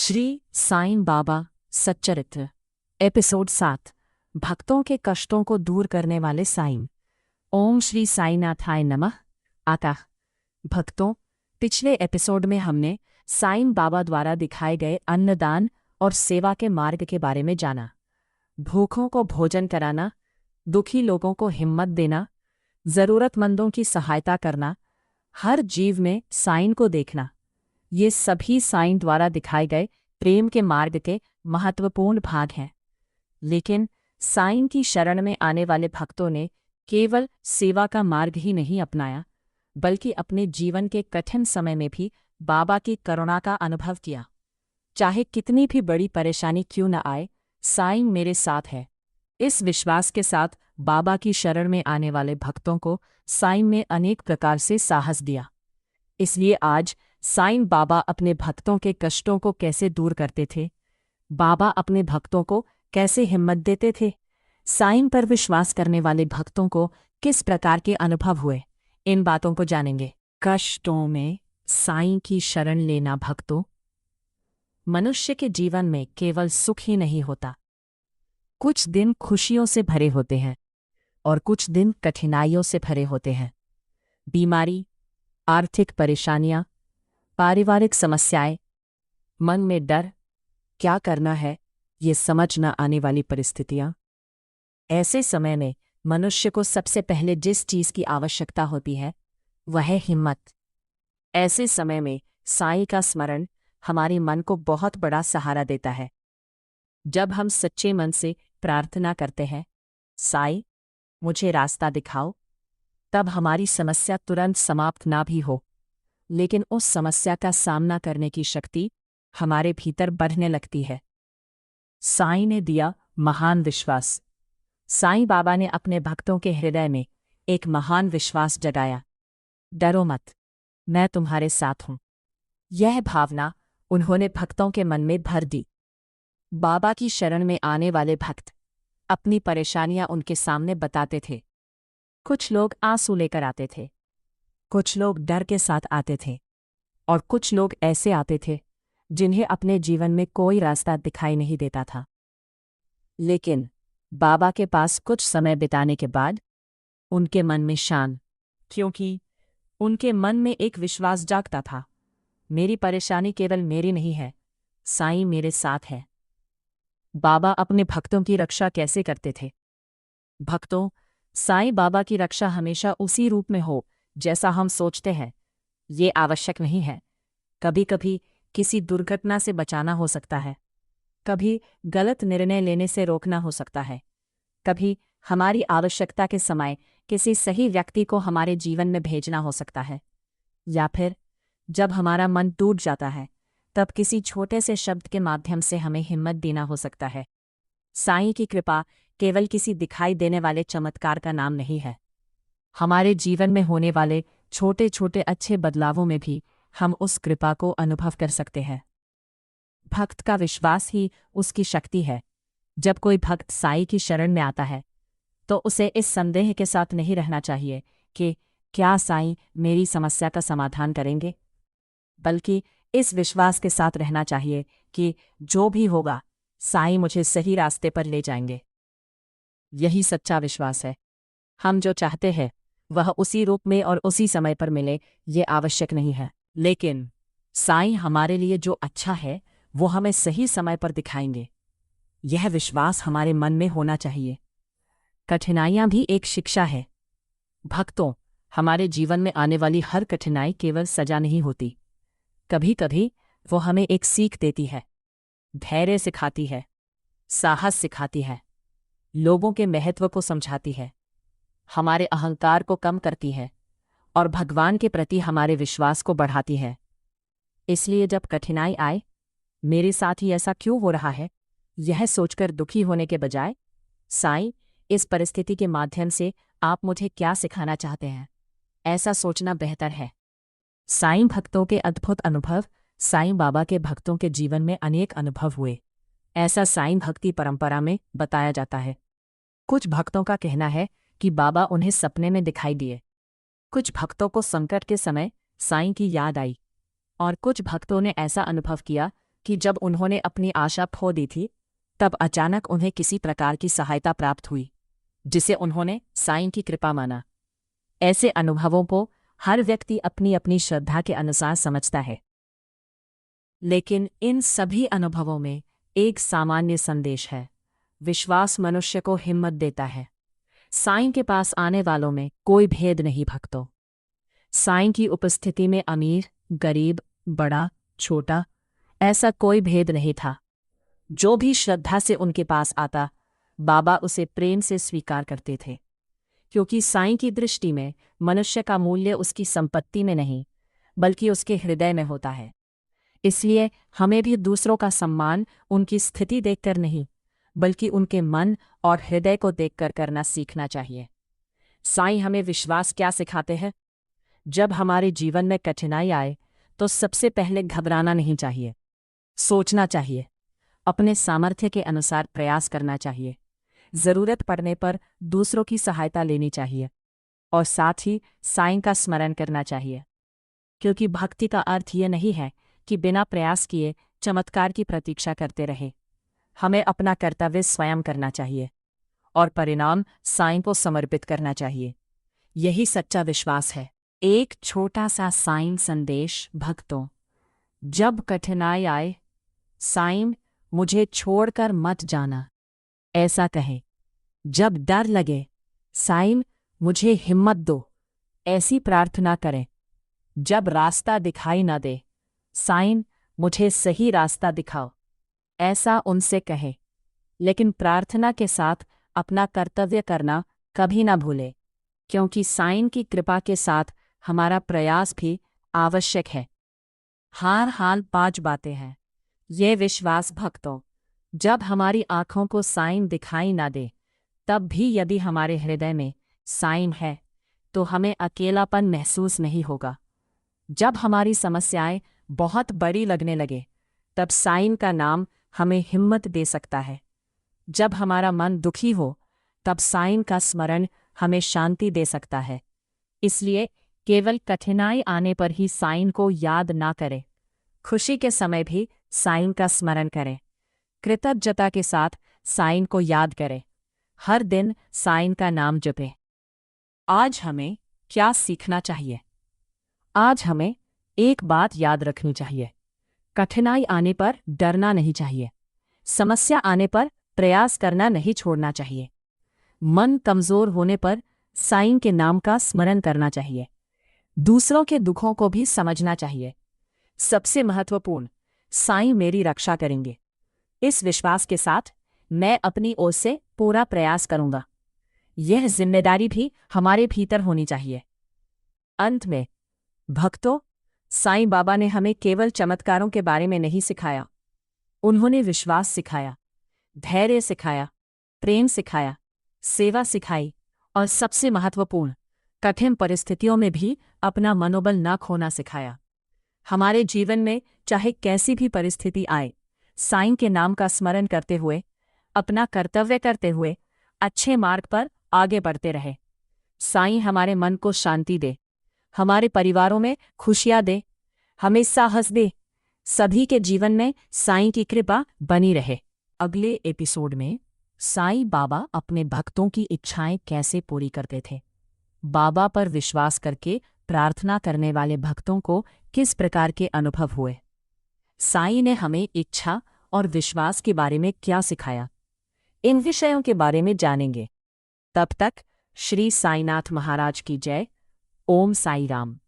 श्री साईं बाबा सच्चरित्र एपिसोड 7 भक्तों के कष्टों को दूर करने वाले साईं। ओम श्री साईनाथाय नमः। आताह भक्तों, पिछले एपिसोड में हमने साईं बाबा द्वारा दिखाए गए अन्नदान और सेवा के मार्ग के बारे में जाना। भूखों को भोजन कराना, दुखी लोगों को हिम्मत देना, जरूरतमंदों की सहायता करना, हर जीव में साईं को देखना, ये सभी साईं द्वारा दिखाए गए प्रेम के मार्ग के महत्वपूर्ण भाग हैं। लेकिन साईं की शरण में आने वाले भक्तों ने केवल सेवा का मार्ग ही नहीं अपनाया, बल्कि अपने जीवन के कठिन समय में भी बाबा की करुणा का अनुभव किया। चाहे कितनी भी बड़ी परेशानी क्यों न आए, साईं मेरे साथ है। इस विश्वास के साथ बाबा की शरण में आने वाले भक्तों को साईं ने अनेक प्रकार से साहस दिया। इसलिए आज साईं बाबा अपने भक्तों के कष्टों को कैसे दूर करते थे, बाबा अपने भक्तों को कैसे हिम्मत देते थे, साईं पर विश्वास करने वाले भक्तों को किस प्रकार के अनुभव हुए, इन बातों को जानेंगे। कष्टों में साईं की शरण लेना। भक्तों, मनुष्य के जीवन में केवल सुख ही नहीं होता। कुछ दिन खुशियों से भरे होते हैं और कुछ दिन कठिनाइयों से भरे होते हैं। बीमारी, आर्थिक परेशानियां, पारिवारिक समस्याएं, मन में डर, क्या करना है ये समझ न आने वाली परिस्थितियां। ऐसे समय में मनुष्य को सबसे पहले जिस चीज की आवश्यकता होती है वह है हिम्मत। ऐसे समय में साईं का स्मरण हमारे मन को बहुत बड़ा सहारा देता है। जब हम सच्चे मन से प्रार्थना करते हैं, साईं मुझे रास्ता दिखाओ, तब हमारी समस्या तुरंत समाप्त ना भी हो, लेकिन उस समस्या का सामना करने की शक्ति हमारे भीतर बढ़ने लगती है। साईं ने दिया महान विश्वास। साईं बाबा ने अपने भक्तों के हृदय में एक महान विश्वास जगाया। डरो मत, मैं तुम्हारे साथ हूं। यह भावना उन्होंने भक्तों के मन में भर दी। बाबा की शरण में आने वाले भक्त अपनी परेशानियां उनके सामने बताते थे। कुछ लोग आंसू लेकर आते थे, कुछ लोग डर के साथ आते थे और कुछ लोग ऐसे आते थे जिन्हें अपने जीवन में कोई रास्ता दिखाई नहीं देता था। लेकिन बाबा के पास कुछ समय बिताने के बाद उनके मन में शान, क्योंकि उनके मन में एक विश्वास जागता था, मेरी परेशानी केवल मेरी नहीं है, साईं मेरे साथ है। बाबा अपने भक्तों की रक्षा कैसे करते थे? भक्तों, साईं बाबा की रक्षा हमेशा उसी रूप में हो जैसा हम सोचते हैं, ये आवश्यक नहीं है। कभी कभी किसी दुर्घटना से बचाना हो सकता है, कभी गलत निर्णय लेने से रोकना हो सकता है, कभी हमारी आवश्यकता के समय किसी सही व्यक्ति को हमारे जीवन में भेजना हो सकता है, या फिर जब हमारा मन टूट जाता है तब किसी छोटे से शब्द के माध्यम से हमें हिम्मत देना हो सकता है। साईं की कृपा केवल किसी दिखाई देने वाले चमत्कार का नाम नहीं है। हमारे जीवन में होने वाले छोटे छोटे अच्छे बदलावों में भी हम उस कृपा को अनुभव कर सकते हैं। भक्त का विश्वास ही उसकी शक्ति है। जब कोई भक्त साईं की शरण में आता है तो उसे इस संदेह के साथ नहीं रहना चाहिए कि क्या साईं मेरी समस्या का समाधान करेंगे, बल्कि इस विश्वास के साथ रहना चाहिए कि जो भी होगा साईं मुझे सही रास्ते पर ले जाएंगे। यही सच्चा विश्वास है। हम जो चाहते हैं वह उसी रूप में और उसी समय पर मिले, ये आवश्यक नहीं है, लेकिन साईं हमारे लिए जो अच्छा है वो हमें सही समय पर दिखाएंगे। यह विश्वास हमारे मन में होना चाहिए। कठिनाइयां भी एक शिक्षा है। भक्तों, हमारे जीवन में आने वाली हर कठिनाई केवल सजा नहीं होती। कभी कभी वो हमें एक सीख देती है, धैर्य सिखाती है, साहस सिखाती है, लोगों के महत्व को समझाती है, हमारे अहंकार को कम करती है और भगवान के प्रति हमारे विश्वास को बढ़ाती है। इसलिए जब कठिनाई आए, मेरे साथ ही ऐसा क्यों हो रहा है, यह सोचकर दुखी होने के बजाय, साईं इस परिस्थिति के माध्यम से आप मुझे क्या सिखाना चाहते हैं, ऐसा सोचना बेहतर है। साईं भक्तों के अद्भुत अनुभव। साईं बाबा के भक्तों के जीवन में अनेक अनुभव हुए, ऐसा साईं भक्ति परंपरा में बताया जाता है। कुछ भक्तों का कहना है कि बाबा उन्हें सपने में दिखाई दिए। कुछ भक्तों को संकट के समय साईं की याद आई और कुछ भक्तों ने ऐसा अनुभव किया कि जब उन्होंने अपनी आशा खो दी थी, तब अचानक उन्हें किसी प्रकार की सहायता प्राप्त हुई, जिसे उन्होंने साईं की कृपा माना। ऐसे अनुभवों को हर व्यक्ति अपनी अपनी श्रद्धा के अनुसार समझता है, लेकिन इन सभी अनुभवों में एक सामान्य संदेश है। विश्वास मनुष्य को हिम्मत देता है। साईं के पास आने वालों में कोई भेद नहीं भक्तों। साईं की उपस्थिति में अमीर, गरीब, बड़ा, छोटा, ऐसा कोई भेद नहीं था। जो भी श्रद्धा से उनके पास आता, बाबा उसे प्रेम से स्वीकार करते थे, क्योंकि साईं की दृष्टि में मनुष्य का मूल्य उसकी संपत्ति में नहीं, बल्कि उसके हृदय में होता है। इसलिए हमें भी दूसरों का सम्मान उनकी स्थिति देखकर नहीं, बल्कि उनके मन और हृदय को देखकर करना सीखना चाहिए। साईं हमें विश्वास क्या सिखाते हैं? जब हमारे जीवन में कठिनाई आए तो सबसे पहले घबराना नहीं चाहिए, सोचना चाहिए, अपने सामर्थ्य के अनुसार प्रयास करना चाहिए, जरूरत पड़ने पर दूसरों की सहायता लेनी चाहिए और साथ ही साईं का स्मरण करना चाहिए, क्योंकि भक्ति का अर्थ ये नहीं है कि बिना प्रयास किए चमत्कार की प्रतीक्षा करते रहे। हमें अपना कर्तव्य स्वयं करना चाहिए और परिणाम साईं को समर्पित करना चाहिए। यही सच्चा विश्वास है। एक छोटा सा साईं संदेश भक्तों। जब कठिनाई आए, साईं मुझे छोड़कर मत जाना, ऐसा कहें। जब डर लगे, साईं मुझे हिम्मत दो, ऐसी प्रार्थना करें। जब रास्ता दिखाई न दे, साईं मुझे सही रास्ता दिखाओ, ऐसा उनसे कहें। लेकिन प्रार्थना के साथ अपना कर्तव्य करना कभी ना भूले, क्योंकि साईं की कृपा के साथ हमारा प्रयास भी आवश्यक है। हर हाल 5 बातें हैं। ये विश्वास भक्तों, जब हमारी आंखों को साईं दिखाई ना दे, तब भी यदि हमारे हृदय में साईं है, तो हमें अकेलापन महसूस नहीं होगा। जब हमारी समस्याएं बहुत बड़ी लगने लगे, तब साईं का नाम हमें हिम्मत दे सकता है। जब हमारा मन दुखी हो, तब साईं का स्मरण हमें शांति दे सकता है। इसलिए केवल कठिनाई आने पर ही साईं को याद ना करें, खुशी के समय भी साईं का स्मरण करें। कृतज्ञता के साथ साईं को याद करें। हर दिन साईं का नाम जपें। आज हमें क्या सीखना चाहिए? आज हमें एक बात याद रखनी चाहिए। कठिनाई आने पर डरना नहीं चाहिए। समस्या आने पर प्रयास करना नहीं छोड़ना चाहिए। मन कमजोर होने पर साईं के नाम का स्मरण करना चाहिए। दूसरों के दुखों को भी समझना चाहिए। सबसे महत्वपूर्ण, साईं मेरी रक्षा करेंगे। इस विश्वास के साथ मैं अपनी ओर से पूरा प्रयास करूंगा। यह जिम्मेदारी भी हमारे भीतर होनी चाहिए। अंत में भक्तों, साईं बाबा ने हमें केवल चमत्कारों के बारे में नहीं सिखाया, उन्होंने विश्वास सिखाया, धैर्य सिखाया, प्रेम सिखाया, सेवा सिखाई और सबसे महत्वपूर्ण, कठिन परिस्थितियों में भी अपना मनोबल न खोना सिखाया। हमारे जीवन में चाहे कैसी भी परिस्थिति आए, साईं के नाम का स्मरण करते हुए, अपना कर्तव्य करते हुए अच्छे मार्ग पर आगे बढ़ते रहे। साईं हमारे मन को शांति दे, हमारे परिवारों में खुशियां दे, हमें साहस दे। सभी के जीवन में साईं की कृपा बनी रहे। अगले एपिसोड में साईं बाबा अपने भक्तों की इच्छाएं कैसे पूरी करते थे, बाबा पर विश्वास करके प्रार्थना करने वाले भक्तों को किस प्रकार के अनुभव हुए, साईं ने हमें इच्छा और विश्वास के बारे में क्या सिखाया, इन विषयों के बारे में जानेंगे। तब तक श्री साईनाथ महाराज की जय। ओम साई राम।